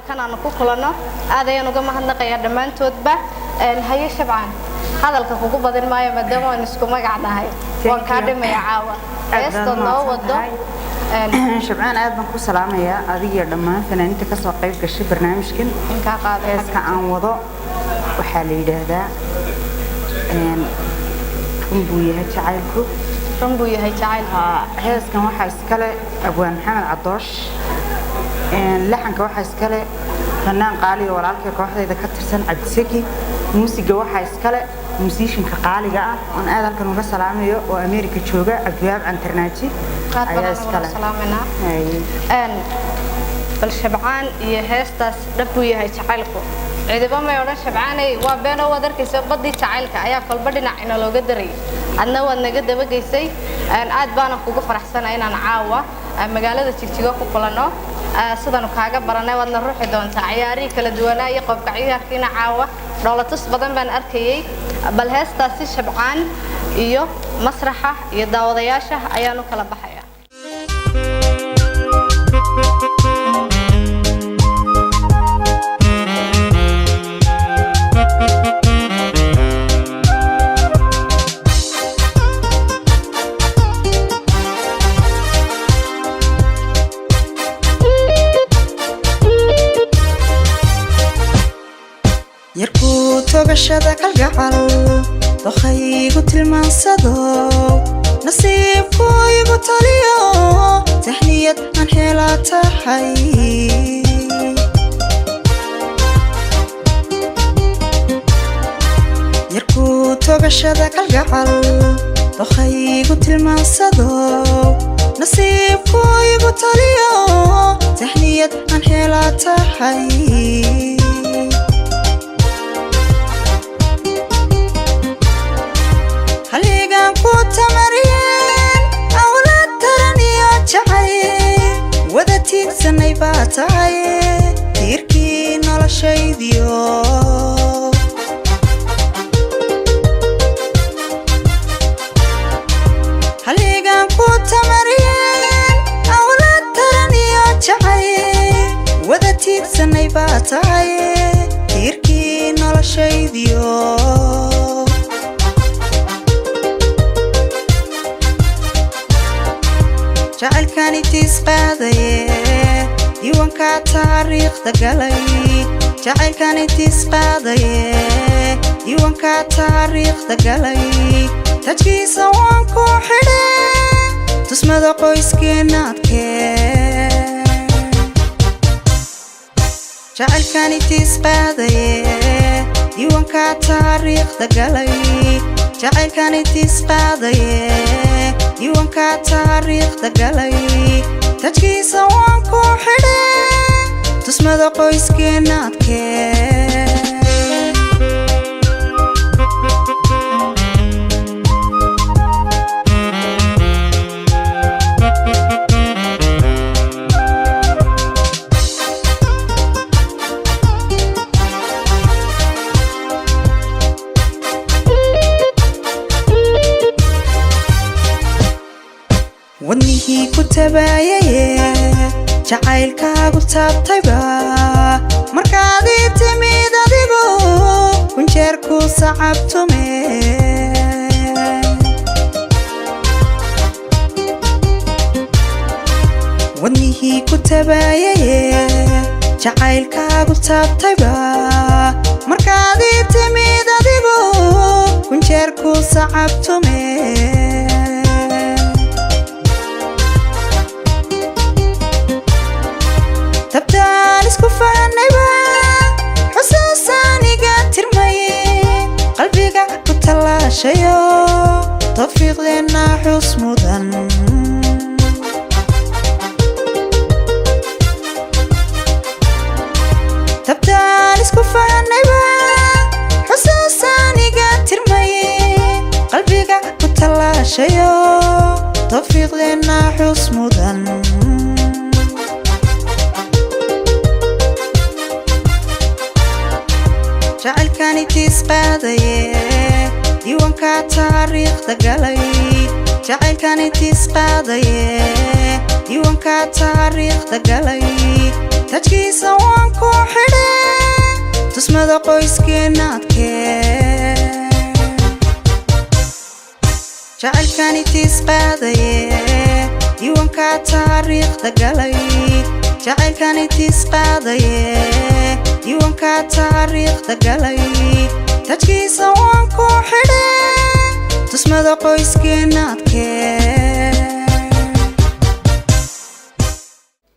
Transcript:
halkan aan ku kulano aad ayaan uga mahadnaqayaa dhamaantoodba haye Shabcaan hadalka kugu badan maayo maadaama aan isku magacnahay waan ka dhimay caawa heesto noo wado Shabcaan aad baan ku salaamayaa adiga dhammaan fanaaniinta ka soo qayb gashay barnaamijkan ka qaaday heeska aan wado waxa la yiraahdaa runbuu yahay jacaylku heeskan waxa iskale abwaan Maxamed Cadoosh laxanka waxa iskale fanaan qaali oo walaalkay kooxdayda ka tirsan Cabdisaki muusiga waxa iskale musicianka qaaliga ah oo aad halkan uga salaamayo oo Ameerika jooga Abdiwaab Antarnaaji ayaa iskale salaamana bal Shabcaan iyo heestaas dhabuu yahay jacaylku ciidaba ma oran Shabcaanay waa beeno wadarkiisa badii jacaylka ayaa kolba dhinac ina looga daray adna waad naga dabageysay aad baan kugu faraxsanahay inaan caawa magaalada Jigjiga ku kulano sidaan kaaga baranay wadna ruuxi doonta ciyaari kala duwanaa iyo qofka ciyaarkiina caawa dawladus badan baan arkayay bal heestaasi Shabcaan iyo masraxa iyo daawadayaasha ayaanu kala baxaya togashada kalgacal dokhaygu tilmaansado nasiibku igu taliyo tahniyad aan hela tahay yarku togashada kalgacal dokhaygu tilmaansado nasiibku igu taliyo tahniyad aan hela tahay sanay baatay tirkii noloshaydiyo haligan ku tamariyeen awlaad taran iyo jacay wada tiigsanay baatay tirkii noloshaydiyo jacaylkani tisqaadaye diiwaanka taariikhda galay jacaylkani tisqaadaye diiwaanka taariikhda galay tajkiisa waan ku xidhay tusmada qoyskeena adkee jacaylkani tisqaadaye diiwaanka taariikhda galay jacaylkani tisqaadaye diiwaanka taariikhda galay tajkiisa waan ku xidhay tusmada qoyskeena adkee wadnihii ku tabayaye jacaylkaagu taabtayba markaad ii timid adigu kunjeer ku sacabtume wadnihii ku tabayaye jacaylkaagu taabtayba markaad ii timid adigu kunjeer ku sacabtume tabtaan isku fahanayba xusuusaaniga tirmaye qalbiga ku tallaashayo tawfiiqdeena xus mudan tabtaan isku fahanayba xusuusaaniga tirmaye qalbiga ku tallaashayo tawfiiqdeena xus mudan jacaylkani tisqaadaye diiwaanka taariikhda galay jacaylkani tisqaadaye diiwaanka taariikhda galay tajkiisa waan ku tusmada qoyskeennadkee jacaylkani tiis qaadaye diiwaanka taariikhda galay jacaylkani tiis qaadaye diiwaanka taariikhda galay tajkiisa waan ku xidhe tusmada qoyskeennadkee